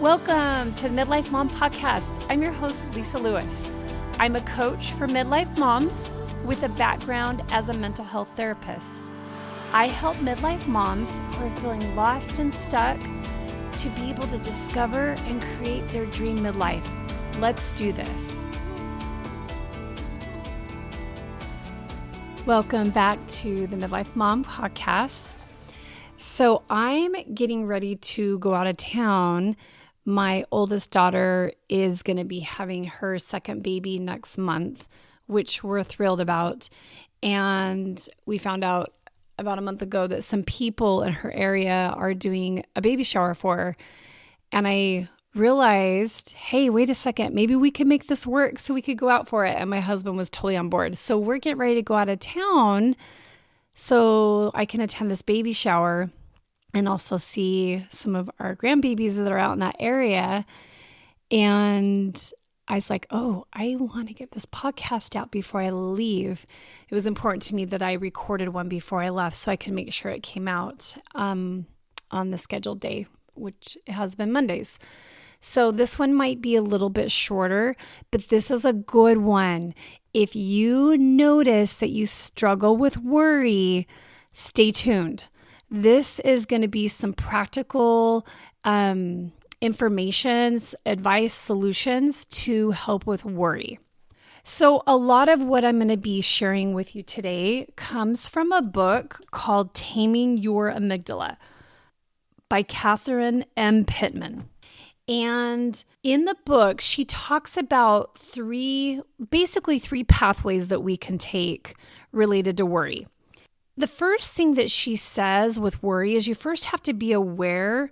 Welcome to the Midlife Mom Podcast. I'm your host, Lisa Lewis. I'm a coach for midlife moms with a background as a mental health therapist. I help midlife moms who are feeling lost and stuck to be able to discover and create their dream midlife. Let's do this. Welcome back to the Midlife Mom Podcast. So I'm getting ready to go out of town. My oldest daughter is going to be having her second baby next month, which we're thrilled about. And we found out about a month ago that some people in her area are doing a baby shower for her. And I realized, hey, wait a second, maybe we could make this work so we could go out for it. And my husband was totally on board. So we're getting ready to go out of town so I can attend this baby shower and also see some of our grandbabies that are out in that area. And I was like, oh, I want to get this podcast out before I leave. It was important to me that I recorded one before I left so I can make sure it came out on the scheduled day, which has been Mondays. So this one might be a little bit shorter, but this is a good one. If you notice that you struggle with worry, stay tuned. This is going to be some practical information, advice, solutions to help with worry. So a lot of what I'm going to be sharing with you today comes from a book called Taming Your Amygdala by Catherine M. Pittman. And in the book, she talks about three pathways that we can take related to worry. The first thing that she says with worry is you first have to be aware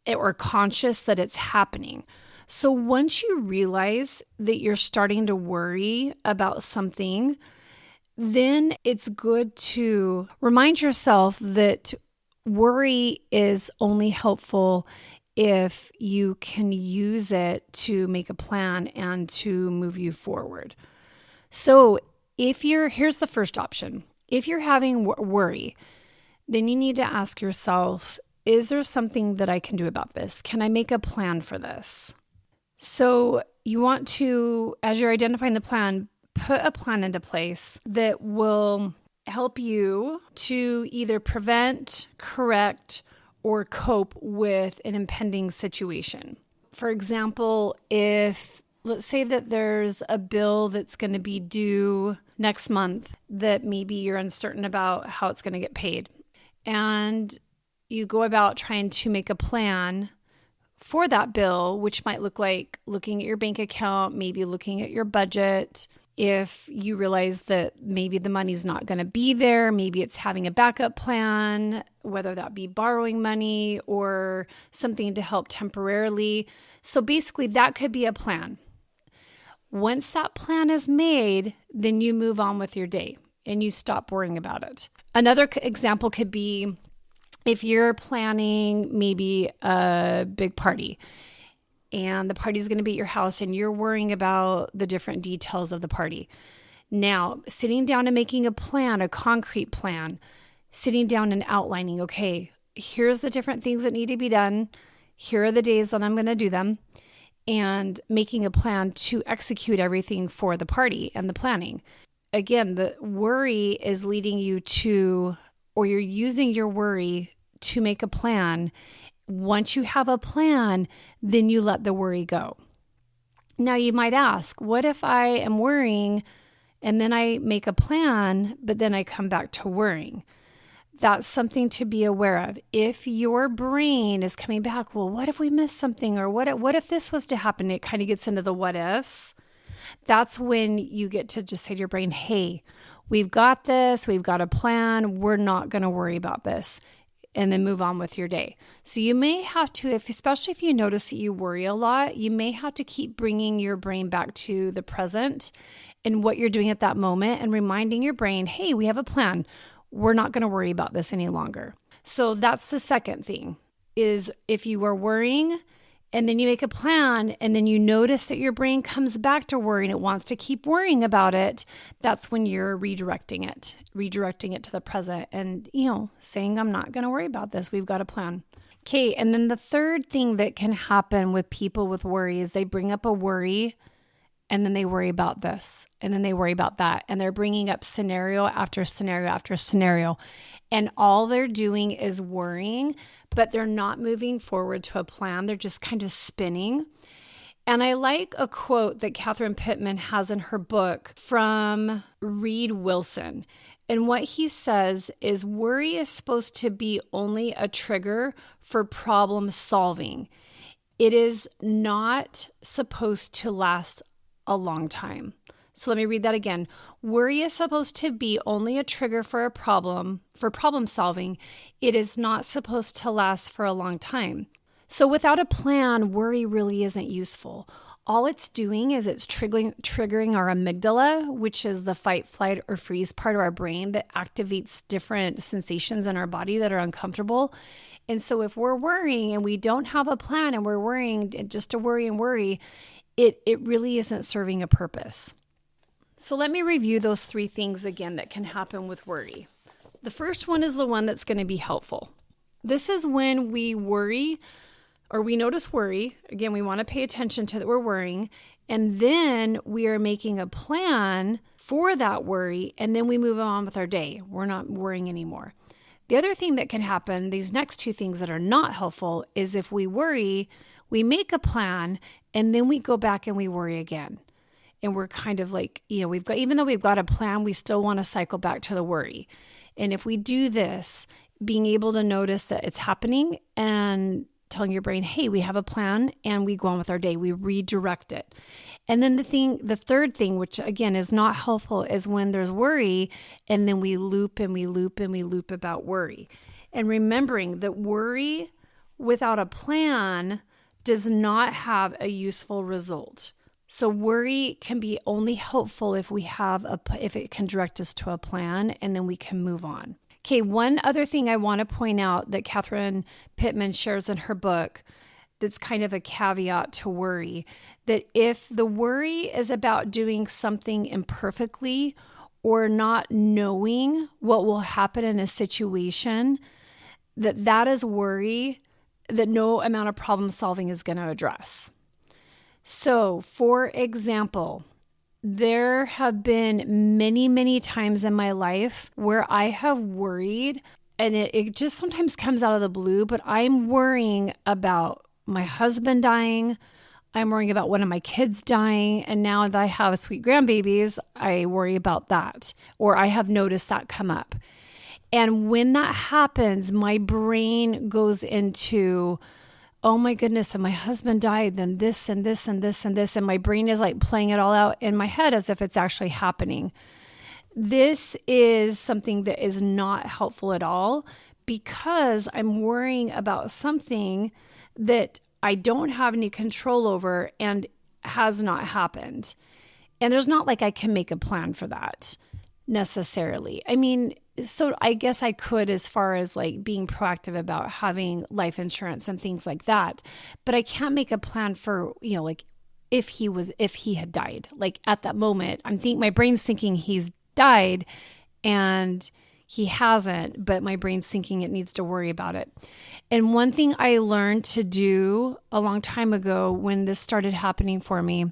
or conscious that it's happening. So once you realize that you're starting to worry about something, then it's good to remind yourself that worry is only helpful if you can use it to make a plan and to move you forward. So here's the first option. If you're having worry, then you need to ask yourself, is there something that I can do about this? Can I make a plan for this? So you want to, as you're identifying the plan, put a plan into place that will help you to either prevent, correct, or cope with an impending situation. For example, let's say that there's a bill that's going to be due next month that maybe you're uncertain about how it's going to get paid. And you go about trying to make a plan for that bill, which might look like looking at your bank account, maybe looking at your budget. If you realize that maybe the money's not going to be there, maybe it's having a backup plan, whether that be borrowing money or something to help temporarily. So basically that could be a plan. Once that plan is made, then you move on with your day and you stop worrying about it. Another example could be if you're planning maybe a big party and the party is going to be at your house and you're worrying about the different details of the party. Now, sitting down and making a plan, a concrete plan, sitting down and outlining, okay, here's the different things that need to be done. Here are the days that I'm going to do them. And making a plan to execute everything for the party and the planning. Again, the worry is leading you to, or you're using your worry to make a plan. Once you have a plan, then you let the worry go. Now you might ask, what if I am worrying and then I make a plan, but then I come back to worrying? That's something to be aware of. If your brain is coming back, well, what if we missed something? Or what if this was to happen? It kind of gets into the what ifs. That's when you get to just say to your brain, hey, we've got this. We've got a plan. We're not going to worry about this. And then move on with your day. So you may have to, especially if you notice that you worry a lot, you may have to keep bringing your brain back to the present and what you're doing at that moment and reminding your brain, hey, we have a plan. We're not going to worry about this any longer. So that's the second thing is if you are worrying and then you make a plan and then you notice that your brain comes back to worrying, it wants to keep worrying about it, that's when you're redirecting it to the present and, saying, I'm not going to worry about this. We've got a plan. Okay, and then the third thing that can happen with people with worry is they bring up a worry and then they worry about this and then they worry about that. And they're bringing up scenario after scenario after scenario. And all they're doing is worrying, but they're not moving forward to a plan. They're just kind of spinning. And I like a quote that Catherine Pittman has in her book from Reed Wilson. And what he says is worry is supposed to be only a trigger for problem solving. It is not supposed to last a long time. So let me read that again. Worry is supposed to be only a trigger for problem solving. It is not supposed to last for a long time. So without a plan, worry really isn't useful. All it's doing is it's triggering our amygdala, which is the fight, flight, or freeze part of our brain that activates different sensations in our body that are uncomfortable. And so if we're worrying and we don't have a plan and we're worrying just to worry and worry, it really isn't serving a purpose. So let me review those three things again that can happen with worry. The first one is the one that's going to be helpful. This is when we worry or we notice worry. Again, we want to pay attention to that we're worrying. And then we are making a plan for that worry. And then we move on with our day. We're not worrying anymore. The other thing that can happen, these next two things that are not helpful, is if we worry, we make a plan, and then we go back and we worry again. And we're kind of like, even though we've got a plan, we still want to cycle back to the worry. And if we do this, being able to notice that it's happening and telling your brain, hey, we have a plan, and we go on with our day, we redirect it. And then the third thing, which again is not helpful, is when there's worry, and then we loop and we loop and we loop about worry. And remembering that worry without a plan does not have a useful result. So worry can be only helpful if if it can direct us to a plan, and then we can move on. Okay, one other thing I want to point out that Catherine Pittman shares in her book that's kind of a caveat to worry, that if the worry is about doing something imperfectly or not knowing what will happen in a situation, that is worry that no amount of problem solving is going to address. So, for example, there have been many, many times in my life where I have worried, and it just sometimes comes out of the blue, but I'm worrying about my husband dying. I'm worrying about one of my kids dying. And now that I have sweet grandbabies, I worry about that, or I have noticed that come up. And when that happens, my brain goes into, oh my goodness, and my husband died, then this and this and this and this. And my brain is like playing it all out in my head as if it's actually happening. This is something that is not helpful at all, because I'm worrying about something that I don't have any control over and has not happened. And there's not like I can make a plan for that necessarily. I mean, so I guess I could, as far as like being proactive about having life insurance and things like that, but I can't make a plan for, like if he had died, like at that moment, my brain's thinking he's died and he hasn't, but my brain's thinking it needs to worry about it. And one thing I learned to do a long time ago when this started happening for me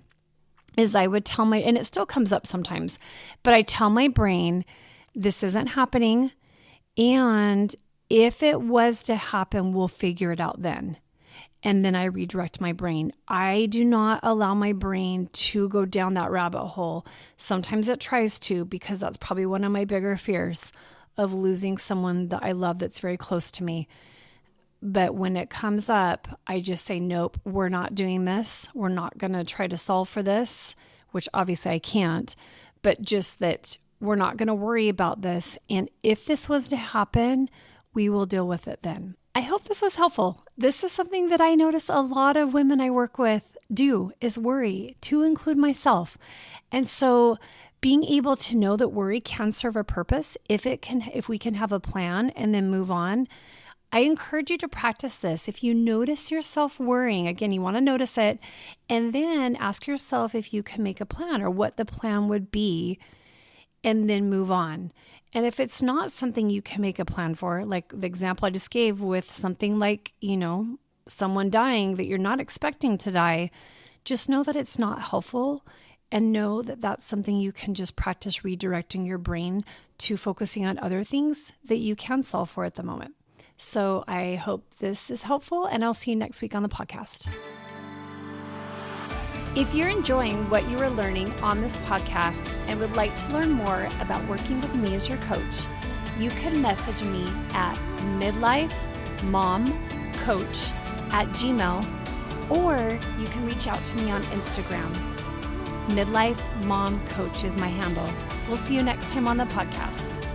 is I would tell and it still comes up sometimes, but I tell my brain, this isn't happening. And if it was to happen, we'll figure it out then. And then I redirect my brain. I do not allow my brain to go down that rabbit hole. Sometimes it tries to, because that's probably one of my bigger fears, of losing someone that I love that's very close to me. But when it comes up, I just say, nope, we're not doing this. We're not going to try to solve for this, which obviously I can't, but just that we're not going to worry about this. And if this was to happen, we will deal with it then. I hope this was helpful. This is something that I notice a lot of women I work with do, is worry, to include myself. And so being able to know that worry can serve a purpose, if we can have a plan and then move on, I encourage you to practice this. If you notice yourself worrying, again, you want to notice it, and then ask yourself if you can make a plan or what the plan would be, and then move on. And if it's not something you can make a plan for, like the example I just gave with something like, someone dying that you're not expecting to die, just know that it's not helpful, and know that that's something you can just practice redirecting your brain to focusing on other things that you can solve for at the moment. So I hope this is helpful, and I'll see you next week on the podcast. If you're enjoying what you are learning on this podcast and would like to learn more about working with me as your coach, you can message me at midlifemomcoach@gmail.com, or you can reach out to me on Instagram. Midlife Mom Coach is my handle. We'll see you next time on the podcast.